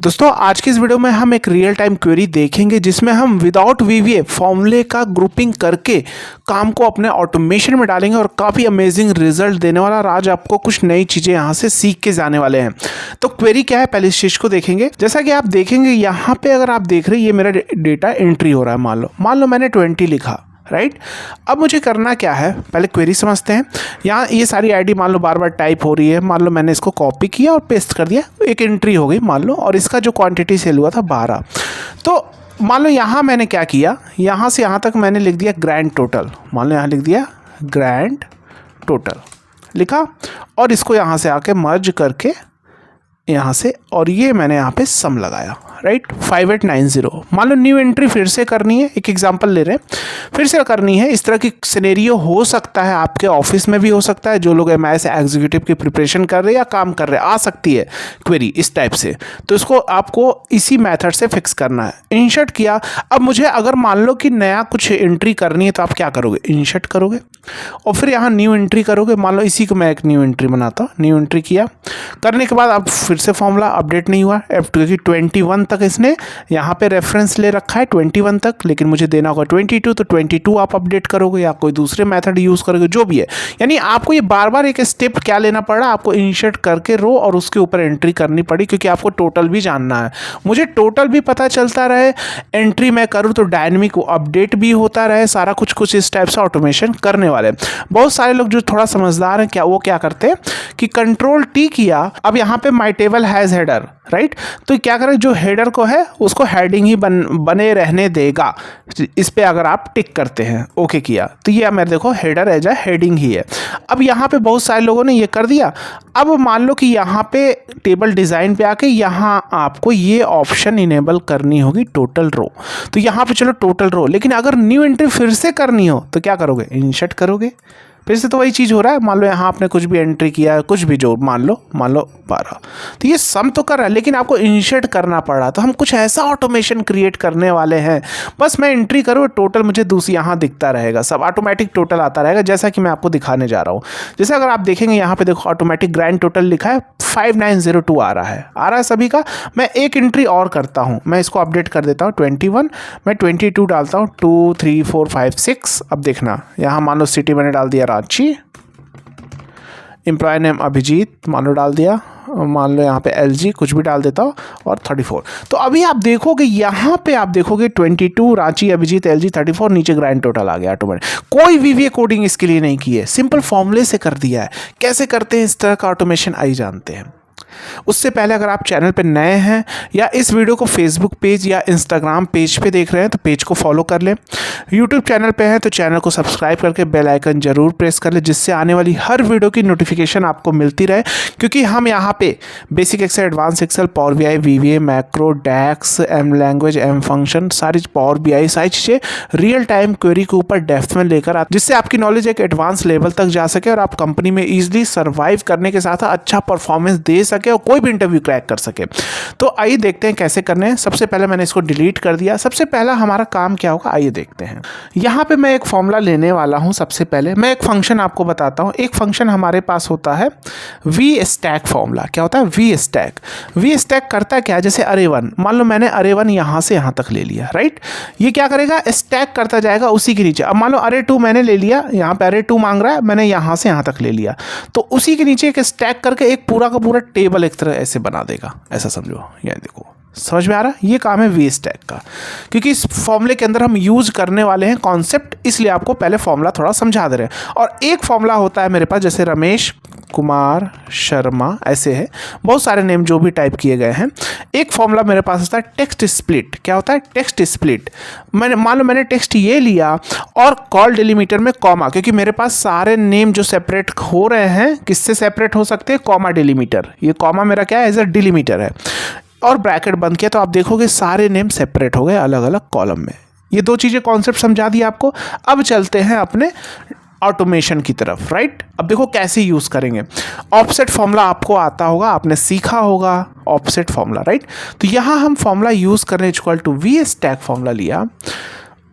दोस्तों आज की इस वीडियो में हम एक रियल टाइम क्वेरी देखेंगे जिसमें हम विदाउट वीवीए फॉर्मूले का ग्रुपिंग करके काम को अपने ऑटोमेशन में डालेंगे और काफ़ी अमेजिंग रिजल्ट देने वाला। और आज आपको कुछ नई चीज़ें यहाँ से सीख के जाने वाले हैं। तो क्वेरी क्या है, पहले इस चीज़ को देखेंगे। जैसा कि आप देखेंगे यहाँ पे अगर आप देख रहे हैं ये मेरा डेटा एंट्री हो रहा है। मान लो मैंने 20 लिखा, राइट। अब मुझे करना क्या है, पहले क्वेरी समझते हैं। यहाँ ये सारी आईडी मान लो बार बार टाइप हो रही है। मान लो मैंने इसको कॉपी किया और पेस्ट कर दिया, एक एंट्री हो गई मान लो, और इसका जो क्वांटिटी सेल हुआ था 12। तो मान लो यहाँ मैंने क्या किया, यहाँ से यहाँ तक मैंने लिख दिया ग्रैंड टोटल। मान लो यहाँ लिख दिया ग्रैंड टोटल लिखा, और इसको यहाँ से आके मर्ज करके यहाँ से, और ये मैंने यहाँ पे सम लगाया, राइट 5890। मान लो न्यू एंट्री फिर से करनी है, एक एग्जांपल ले रहे हैं, फिर से करनी है। इस तरह की सिनेरियो हो सकता है आपके ऑफिस में भी हो सकता है, जो लोग एमआईएस एग्जीक्यूटिव की प्रिपरेशन कर रहे हैं या काम कर रहे हैं, आ सकती है क्वेरी इस टाइप से। तो इसको आपको इसी मेथड से फिक्स करना है। इंसर्ट किया। अब मुझे अगर मान लो कि नया कुछ एंट्री करनी है तो आप क्या करोगे, इंसर्ट करोगे और फिर यहाँ न्यू एंट्री करोगे। मान लो इसी को मैं एक न्यू एंट्री बनाता हूँ। न्यू एंट्री किया, करने के बाद अब फिर से फॉर्मूला अपडेट नहीं हुआ क्योंकि 21 तक इसने यहाँ पे रेफरेंस ले रखा है 21 तक, लेकिन मुझे देना होगा 22। तो 22 आप अपडेट करोगे या कोई दूसरे मेथड यूज़ करोगे, जो भी है। यानी आपको ये बार बार एक स्टेप क्या लेना पड़ा, आपको इंसर्ट करके रो और उसके ऊपर एंट्री करनी पड़ी, क्योंकि आपको टोटल भी जानना है। मुझे टोटल भी पता चलता रहे, एंट्री मैं करूँ तो डायनेमिक अपडेट भी होता रहे, सारा कुछ इस टाइप से ऑटोमेशन करने वाले। बहुत सारे लोग जो थोड़ा समझदार हैं, वो क्या करते हैं कि कंट्रोल टी किया, अब यहाँ पे माई टेबल हैज़ हेडर, राइट। तो क्या करें, जो हेडर को है उसको हेडिंग ही बने रहने देगा। इस पे अगर आप टिक करते हैं, ओके किया, तो ये मेरे देखो हेडर एज अ हेडिंग ही है। अब यहाँ पे बहुत सारे लोगों ने ये कर दिया। अब मान लो कि यहाँ पे टेबल डिज़ाइन पे आके यहाँ आपको ये ऑप्शन इनेबल करनी होगी टोटल रो। तो यहाँ पे चलो टोटल रो, लेकिन अगर न्यू एंट्री फिर से करनी हो तो क्या करोगे, इंसर्ट करोगे। फिर से तो वही चीज़ हो रहा है। मान लो यहाँ आपने कुछ भी एंट्री किया है, कुछ भी जो मान लो 12, तो ये सम तो कर रहा है, लेकिन आपको इंसर्ट करना पड़ रहा। तो हम कुछ ऐसा ऑटोमेशन क्रिएट करने वाले हैं, बस मैं एंट्री करूँ टोटल मुझे दूसरी यहाँ दिखता रहेगा, सब ऑटोमेटिक टोटल आता रहेगा, जैसा कि मैं आपको दिखाने जा रहा हूँ। जैसे अगर आप देखेंगे यहाँ पे देखो ऑटोमेटिक ग्रैंड टोटल लिखा है 5902 आ रहा है सभी का। मैं एक एंट्री और करता हूँ, मैं इसको अपडेट कर देता हूँ 21, मैं 22 डालता हूँ, 2 3 4 5 6। अब देखना यहाँ मान लो सिटी मैंने डाल दिया रांची, एम्प्लॉय नेम अभिजीत मान लो डाल दिया, मान लो यहाँ पे LG कुछ भी डाल देता हूँ, और 34। तो अभी आप देखोगे यहाँ पे आप देखोगे 22 रांची अभिजीत LG 34, नीचे ग्रैंड टोटल आ गया ऑटोमेटिक। कोई VBA कोडिंग इसके लिए नहीं की है, सिंपल फॉर्मूले से कर दिया है। कैसे करते हैं इस तरह का ऑटोमेशन, आइए जानते हैं। उससे पहले अगर आप चैनल पे नए हैं या इस वीडियो को फेसबुक पेज या इंस्टाग्राम पेज पे देख रहे हैं तो पेज को फॉलो कर लें। यूट्यूब चैनल पे हैं तो चैनल को सब्सक्राइब करके बेल आइकन जरूर प्रेस कर लें, जिससे आने वाली हर वीडियो की नोटिफिकेशन आपको मिलती रहे। क्योंकि हम यहाँ पे basic Excel, advance Excel, power BI, VBA, macro, DAX, M language, M function, सारी पावर BI सारी चीज़ें रियल टाइम क्वेरी के ऊपर डेप्थ में लेकर आते, जिससे आपकी नॉलेज एक एडवांस लेवल तक जा सके और आप कंपनी में ईजिली सर्वाइव करने के साथ अच्छा परफॉर्मेंस दे सके और कोई भी इंटरव्यू क्रैक कर सके। तो आइए देखते हैं कैसे करने हैं। सबसे पहले मैंने इसको डिलीट कर दिया। सबसे पहला हमारा काम क्या होगा, आइए देखते हैं। यहाँ पे मैं एक फॉर्मूला लेने वाला हूँ। सबसे पहले मैं एक फंक्शन आपको बताता हूँ। एक फंक्शन हमारे पास होता है VStack फॉर्मूला। क्या होता है VStack करता क्या है, जैसे array1 मान लो मैंने array1 यहाँ से यहाँ तक ले लिया, राइट। ये क्या करेगा, स्टैक करता जाएगा उसी के नीचे। अब मान लो array2 मैंने ले लिया, यहाँ पे array2 मांग रहा है, मैंने यहाँ से यहाँ तक ले लिया, तो उसी के नीचे एक स्टैक करके एक पूरा का पूरा टेबल एक तरह ऐसे बना देगा। ऐसा समझो, ये देखो समझ में आ रहा है। ये काम है VStack का, क्योंकि इस फॉर्मूले के अंदर हम यूज करने वाले हैं कॉन्सेप्ट, इसलिए आपको पहले फॉर्मूला थोड़ा समझा दे रहे हैं। और एक फॉर्मूला होता है मेरे पास, जैसे रमेश कुमार शर्मा ऐसे है, बहुत सारे नेम जो भी टाइप किए गए हैं। एक फॉर्मूला मेरे पास होता है टेक्स्ट स्प्लिट। क्या होता है टेक्स्ट स्प्लिट, मैंने मान लो मैंने टेक्स्ट ये लिया और कॉल डिलीमीटर में कॉमा, क्योंकि मेरे पास सारे नेम जो सेपरेट हो रहे हैं किससे सेपरेट हो सकते हैं, कॉमा डिलीमीटर। ये कॉमा मेरा क्या है, एज अ डिलीमीटर है, और ब्रैकेट बंद किया तो आप देखोगे सारे नेम सेपरेट हो गए अलग अलग कॉलम में। ये दो चीज़ें कॉन्सेप्ट समझा दिया आपको। अब चलते हैं अपने ऑटोमेशन की तरफ, राइट। अब देखो कैसे यूज़ करेंगे। ऑफसेट फॉर्मूला आपको आता होगा, आपने सीखा होगा ऑफसेट फॉर्मूला, राइट। तो यहाँ हम फॉर्मूला यूज़ करने इक्वल टू VStack फॉर्मूला लिया,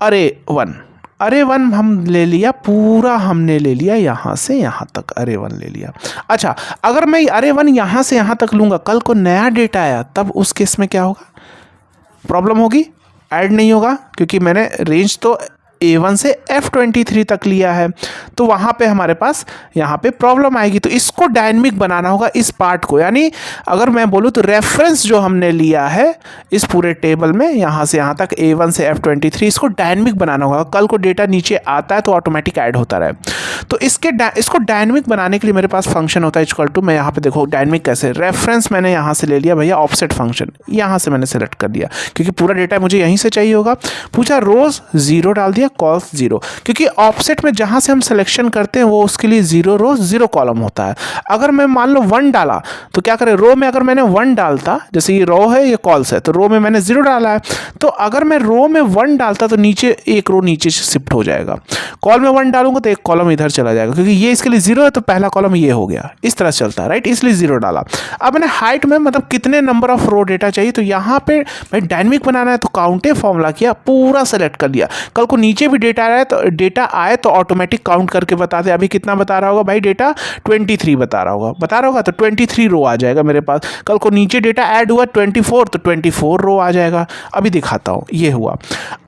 array1 अरे वन हम ले लिया पूरा, हमने ले लिया यहाँ से यहाँ तक अरे वन ले लिया। अच्छा, अगर मैं अरे वन यहाँ से यहाँ तक लूँगा, कल को नया डेटा आया तब उस केस में क्या होगा, प्रॉब्लम होगी, ऐड नहीं होगा, क्योंकि मैंने रेंज तो A1 से F23 तक लिया है, तो वहाँ पे हमारे पास यहाँ पे प्रॉब्लम आएगी। तो इसको डायनेमिक बनाना होगा इस पार्ट को, यानी अगर मैं बोलूँ तो रेफरेंस जो हमने लिया है इस पूरे टेबल में यहाँ से यहाँ तक A1 से F23, इसको डायनेमिक बनाना होगा। कल को डेटा नीचे आता है तो ऑटोमेटिक ऐड होता रहे। तो इसको डायनेमिक बनाने के लिए मेरे पास फंक्शन होता है इक्वल टू, मैं यहाँ पे देखो डायनेमिक कैसे, रेफरेंस मैंने यहाँ से ले लिया भैया, ऑफसेट फंक्शन यहाँ से मैंने सेलेक्ट कर लिया, क्योंकि पूरा डेटा मुझे यहीं से चाहिए होगा। पूछा रोज 0 डाल दिया, कॉल्स 0, क्योंकि ऑफसेट में जहाँ से हम सिलेक्शन करते हैं वो उसके लिए 0 रो 0 कॉलम होता है। अगर मैं मान लो 1 डाला तो क्या करें, रो में अगर मैंने 1 डालता, जैसे ये रो है ये कॉल्स है, तो रो में मैंने 0 डाला है, तो अगर मैं रो में 1 डालता तो नीचे एक रो नीचे से शिफ्ट हो जाएगा। कॉल में 1 डालूंगा तो एक कॉलम इधर चला जाएगा, क्योंकि ये इसके लिए 0 है तो पहला कॉलम ये हो गया, इस तरह चलता है, राइट, इसलिए 0 डाला। अब मैंने हाइट में मतलब कितने नंबर ऑफ रो डेटा चाहिए, तो यहाँ पे भाई डायनेमिक बनाना है तो काउंटे फॉर्मूला किया, पूरा सेलेक्ट कर लिया। कल को नीचे भी डेटा आए तो ऑटोमेटिक काउंट करके बता दे। अभी कितना बता रहा होगा भाई, डेटा 23 बता रहा होगा तो 23 रो आ जाएगा मेरे पास। कल को नीचे डेटा ऐड हुआ 24 तो 24 रो आ जाएगा। अभी दिखाता हूँ, ये हुआ।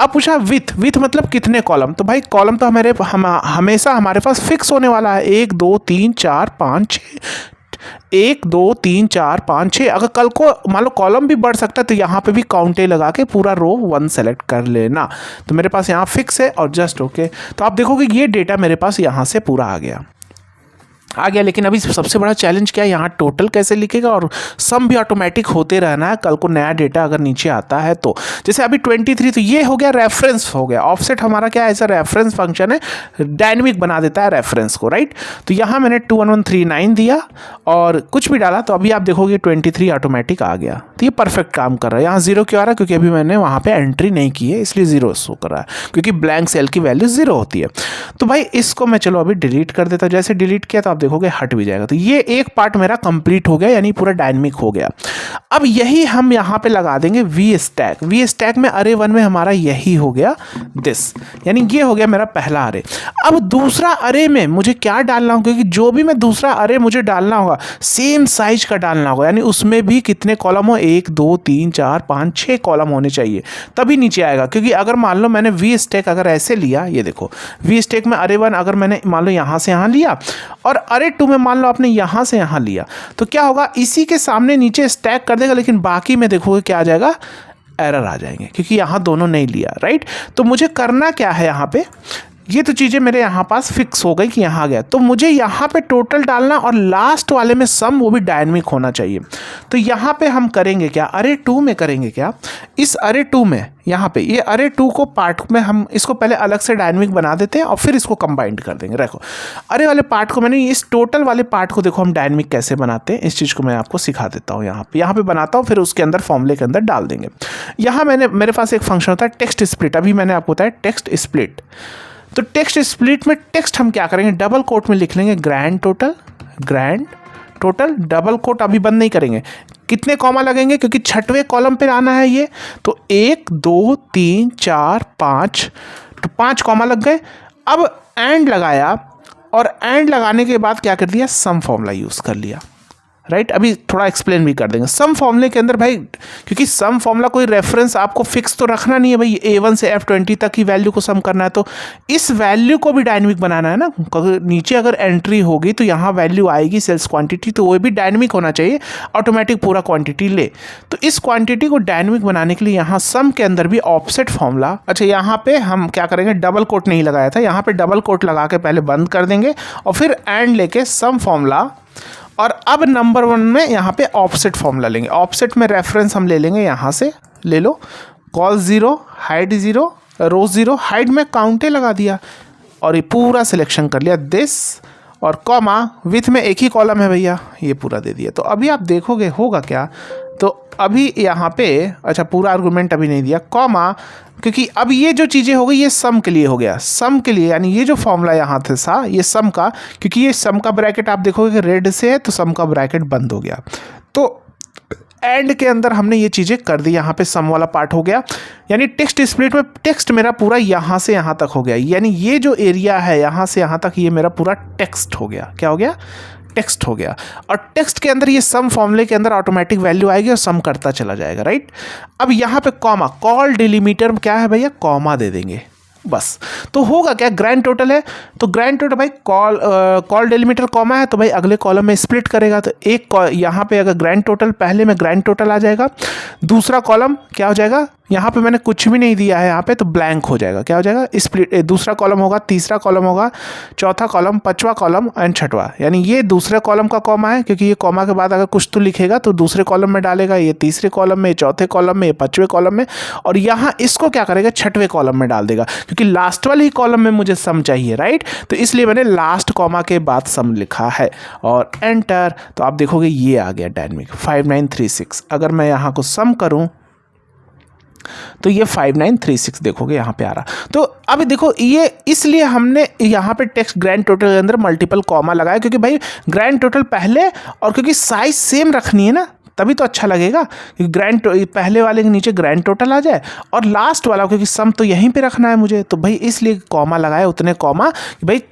अब पूछा विथ मतलब कितने कॉलम, तो भाई कॉलम तो हमेशा हमारे पास फिक्स होने वाला है, 1 2 3 4 5 6, 1 2 3 4 5 6। अगर कल को मान लो कॉलम भी बढ़ सकता है तो यहाँ पे भी काउंटे लगा के पूरा रो 1 सेलेक्ट कर लेना। तो मेरे पास यहाँ फिक्स है और जस्ट ओके। तो आप देखोगे ये डेटा मेरे पास यहाँ से पूरा आ गया। लेकिन अभी सबसे बड़ा चैलेंज क्या है, यहाँ टोटल कैसे लिखेगा, और सम भी ऑटोमेटिक होते रहना है। कल को नया डेटा अगर नीचे आता है तो जैसे अभी 23, तो ये हो गया रेफरेंस हो गया। ऑफसेट हमारा क्या है, ऐसा रेफरेंस फंक्शन है, डायनेमिक बना देता है रेफरेंस को, राइट। तो यहाँ मैंने 21139 दिया और कुछ भी डाला, तो अभी आप देखोगे 23 ऑटोमेटिक आ गया। तो ये परफेक्ट काम कर रहा है। यहाँ 0 क्यों आ रहा है, क्योंकि अभी मैंने वहाँ पर एंट्री नहीं की है, इसलिए 0 शो कर रहा है, क्योंकि ब्लैंक सेल की वैल्यू 0 होती है। तो भाई इसको मैं चलो अभी डिलीट कर देता हूँ। जैसे डिलीट किया तो आप देखोगे हट भी जाएगा। तो ये एक पार्ट मेरा कंप्लीट हो गया, यानी पूरा डायनेमिक हो गया। अब यही हम यहाँ पे लगा देंगे वी स्टैक में अरे 1 में हमारा यही हो गया दिस, यानी ये हो गया मेरा पहला अरे। अब दूसरा अरे में मुझे क्या डालना होगा, क्योंकि जो भी मैं दूसरा अरे मुझे डालना होगा सेम साइज का डालना होगा, यानी उसमें भी कितने कॉलम हो, 1 2 3 4 5 6 कॉलम होने चाहिए, तभी नीचे आएगा। क्योंकि अगर मान लो मैंने वी स्टैक अगर ऐसे लिया, ये देखो वी स्टैक में अरे 1 अगर मैंने मान लो यहाँ से यहाँ लिया और अरे 2 में मान लो आपने यहाँ से यहाँ लिया, तो क्या होगा, इसी के सामने नीचे स्टैक कर देगा, लेकिन बाकी में देखोगे क्या आ जाएगा, एरर आ जाएंगे, क्योंकि यहाँ दोनों नहीं लिया, राइट। तो मुझे करना क्या है, यहाँ पे ये तो चीज़ें मेरे यहाँ पास फिक्स हो गई कि यहाँ आ गया, तो मुझे यहाँ पे टोटल डालना और लास्ट वाले में सम, वो भी डायनेमिक होना चाहिए। तो यहाँ पे हम करेंगे क्या, अरे 2 में करेंगे क्या, इस अरे 2 में यहाँ पे ये अरे 2 को पार्ट में हम इसको पहले अलग से डायनेमिक बना देते हैं और फिर इसको कंबाइंड कर देंगे। देखो अरे वाले पार्ट को मैंने, इस टोटल वाले पार्ट को देखो हम डायनेमिक कैसे बनाते हैं, इस चीज़ को मैं आपको सिखा देता हूँ। यहाँ पे बनाता हूँ, फिर उसके अंदर फॉर्मूले के अंदर डाल देंगे। यहाँ मेरे पास एक फंक्शन होता है टेक्स्ट स्प्लिट, अभी मैंने आपको बताया टेक्स्ट स्प्लिट। तो टेक्स्ट स्प्लिट में टेक्स्ट हम क्या करेंगे, डबल कोट में लिख लेंगे ग्रैंड टोटल, डबल कोट अभी बंद नहीं करेंगे। कितने कॉमा लगेंगे, क्योंकि 6वें कॉलम पे आना है ये, तो 1 2 3 4 5, तो 5 कॉमा लग गए। अब एंड लगाया और एंड लगाने के बाद क्या कर दिया, सम फॉर्मूला यूज़ कर लिया, राइट। अभी थोड़ा एक्सप्लेन भी कर देंगे। सम फॉर्मूले के अंदर भाई, क्योंकि सम फॉर्मूला कोई रेफरेंस आपको फिक्स तो रखना नहीं है भाई, A1 से F20 तक की वैल्यू को सम करना है, तो इस वैल्यू को भी डायनेमिक बनाना है ना। नीचे अगर एंट्री होगी तो यहाँ वैल्यू आएगी सेल्स क्वांटिटी, तो वो भी डायनेमिक होना चाहिए, ऑटोमेटिक पूरा क्वांटिटी ले। तो इस क्वांटिटी को डायनेमिक बनाने के लिए यहाँ सम के अंदर भी ऑफसेट फॉर्मूला, अच्छा यहाँ पे हम क्या करेंगे, डबल कोट नहीं लगाया था, यहाँ पे डबल कोट लगा के पहले बंद कर देंगे और फिर एंड लेके सम फॉर्मूला, और अब नंबर 1 में यहाँ पे ऑफसेट फॉर्मूला लेंगे। ऑफसेट में रेफरेंस हम ले लेंगे, यहाँ से ले लो, कॉल 0 हाइट 0 रो 0, हाइट में काउंटे लगा दिया और ये पूरा सिलेक्शन कर लिया दिस, और कॉमा विथ में एक ही कॉलम है भैया, ये पूरा दे दिया। तो अभी आप देखोगे होगा क्या, तो अभी यहाँ पे अच्छा पूरा आर्गूमेंट अभी नहीं दिया, कॉमा, क्योंकि अब ये जो चीज़ें हो गई ये सम के लिए हो गया, सम के लिए, यानी ये जो फॉर्मूला यहाँ था ये सम का, क्योंकि ये सम का ब्रैकेट आप देखोगे कि रेड से है तो सम का ब्रैकेट बंद हो गया। तो एंड के अंदर हमने ये चीज़ें कर दी। यहाँ पे सम वाला पार्ट हो गया, यानी टेक्स्ट स्प्लिट में टेक्स्ट मेरा पूरा यहाँ से यहाँ तक हो गया, यानी ये जो एरिया है यहाँ से यहाँ तक ये मेरा पूरा टेक्स्ट हो गया। क्या हो गया? टेक्स्ट हो गया। और टेक्स्ट के अंदर ये सम फॉर्मूले के अंदर ऑटोमेटिक वैल्यू आएगी और सम करता चला जाएगा, राइट। अब यहाँ पे कॉमा, कॉल डिलीमीटर में क्या है भैया? कॉमा दे देंगे बस। तो होगा क्या? ग्रैंड टोटल है तो ग्रैंड टोटल भाई कॉल डिलीमीटर कॉमा है तो भाई अगले कॉलम में स्प्लिट करेगा, तो एक यहाँ पे अगर ग्रैंड टोटल, पहले में ग्रैंड टोटल आ जाएगा, दूसरा कॉलम क्या हो जाएगा? यहाँ पे मैंने कुछ भी नहीं दिया है यहाँ पे, तो ब्लैंक हो जाएगा। क्या हो जाएगा? स्प्लिट। दूसरा कॉलम होगा, तीसरा कॉलम होगा, चौथा कॉलम, पांचवा कॉलम एंड छठवा, यानी ये दूसरे कॉलम का कॉमा है, क्योंकि ये कॉमा के बाद अगर कुछ तो लिखेगा तो दूसरे कॉलम में डालेगा, ये तीसरे कॉलम में, चौथे कॉलम में, पांचवें कॉलम में, और यहाँ इसको क्या करेगा? छठवें कॉलम में डाल देगा, क्योंकि लास्ट वाले ही कॉलम में मुझे सम चाहिए, राइट। तो इसलिए मैंने लास्ट कॉमा के बाद सम लिखा है और एंटर। तो आप देखोगे ये आ गया डायनेमिक 5936। अगर मैं यहाँ को सम करूँ तो ये 5936 देखोगे यहाँ पे आ रहा। तो अब देखो ये इसलिए हमने यहाँ पे टेक्स्ट ग्रैंड टोटल के अंदर मल्टीपल कॉमा लगाया, क्योंकि भाई ग्रैंड टोटल पहले, और क्योंकि साइज सेम रखनी है ना, तभी तो अच्छा लगेगा। ग्रैंड पहले वाले के नीचे ग्रैंड टोटल आ जाए और लास्ट वाला, क्योंकि सम तो यहीं पे रखना है मुझे, तो भाई इसलिए कॉमा लगाया, उतने कॉमा कि भाई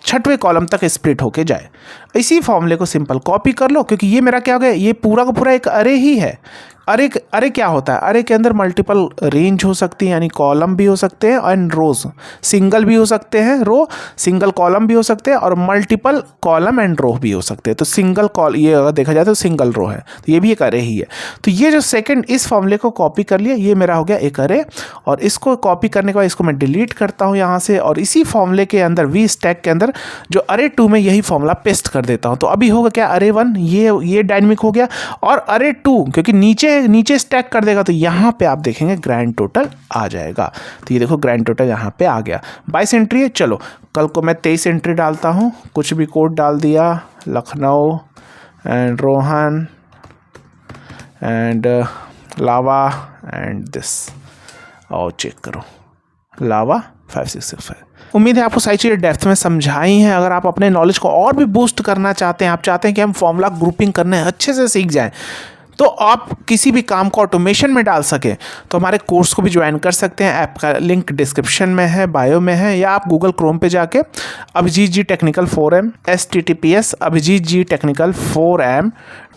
छठवें कॉलम तक स्प्लिट होके जाए। इसी फॉर्मूले को सिंपल कॉपी कर लो, क्योंकि ये मेरा क्या हो गया? ये पूरा का पूरा एक अरे ही है। अरे क्या होता है? अरे के अंदर मल्टीपल रेंज हो सकती है, यानी कॉलम भी हो सकते हैं एंड रोज, सिंगल भी हो सकते हैं रो, सिंगल कॉलम भी हो सकते हैं, और मल्टीपल कॉलम एंड रो भी हो सकते हैं। तो सिंगल ये अगर देखा जाए तो सिंगल रो है, तो ये भी एक अरे ही है। तो ये जो सेकंड इस फॉर्मूले को कॉपी कर लिया, ये मेरा हो गया एक अरे, और इसको कॉपी करने के बाद इसको मैं डिलीट करता हूँ यहाँ से, और इसी फॉर्मूले के अंदर वी स्टैक के अंदर जो अरे 2 में यही फॉर्मूला पेस्ट कर देता हूँ। तो अभी होगा क्या? अरे 1 ये डायनेमिक हो गया, और अरे 2 क्योंकि नीचे स्टैक कर देगा, तो यहाँ पे आप देखेंगे ग्रैंड टोटल आ जाएगा। तो ये देखो ग्रैंड टोटल यहाँ पे आ गया। 22 एंट्री है, चलो कल को मैं 23 एंट्री डालता हूँ, कुछ भी कोड डाल दिया, Lucknow and Rohan and lava and this, और चेक करो लावा 5665। उम्मीद है आपको सारी चीज़ें डेप्थ में समझाई हैं। अगर आप अपने नॉलेज को और भी बूस्ट करना चाहते हैं, आप चाहते हैं कि हम फॉर्मूला ग्रुपिंग करने अच्छे से सीख जाएं, तो आप किसी भी काम को ऑटोमेशन में डाल सकें, तो हमारे कोर्स को भी ज्वाइन कर सकते हैं। ऐप का लिंक डिस्क्रिप्शन में है, बायो में है, या आप गूगल क्रोम पे जाके अभिजीत जी टेक्निकल 4M HTTPS अभिजीत जी टेक्निकल 4M,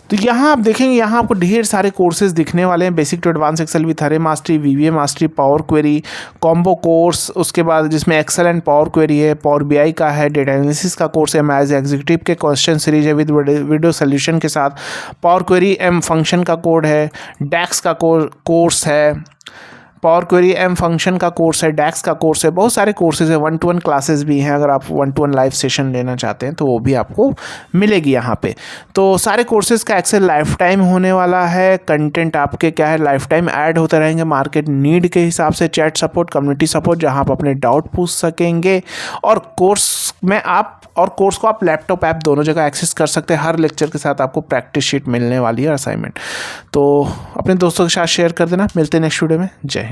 तो यहाँ आप देखेंगे, यहाँ आपको ढेर सारे कोर्सेज दिखने वाले हैं। Basic to advance Excel with अरे mastery, VBA mastery, power query, combo course, उसके बाद जिसमें एक्सेल एंड पावर क्वेरी है, पावर BI का है, डेटा एनालिसिस का कोर्स है, मैज एग्जीक्यूटिव के क्वेश्चन सीरीज है विद वीडियो सोल्यूशन के साथ, पावर क्वेरी M फंक्शन का कोड है, डैक्स का कोर्स है, पावर क्वेरी M फंक्शन का कोर्स है, डैक्स का कोर्स है, बहुत सारे कोर्सेज है। 1-to-1 क्लासेस भी हैं, अगर आप 1-to-1 लाइव सेशन लेना चाहते हैं तो वो भी आपको मिलेगी यहाँ पे। तो सारे कोर्सेज का एक्सेस लाइफ टाइम होने वाला है। कंटेंट आपके क्या है, लाइफ टाइम ऐड होते रहेंगे मार्केट नीड के हिसाब से। चैट सपोर्ट, कम्युनिटी सपोर्ट, जहाँ आप अपने डाउट पूछ सकेंगे, और कोर्स में कोर्स को आप लैपटॉप ऐप दोनों जगह एक्सेस कर सकते हैं। हर लेक्चर के साथ आपको प्रैक्टिस शीट मिलने वाली है, असाइनमेंट। तो अपने दोस्तों के साथ शेयर कर देना। मिलते हैं नेक्स्ट वीडियो में। जय हिंद।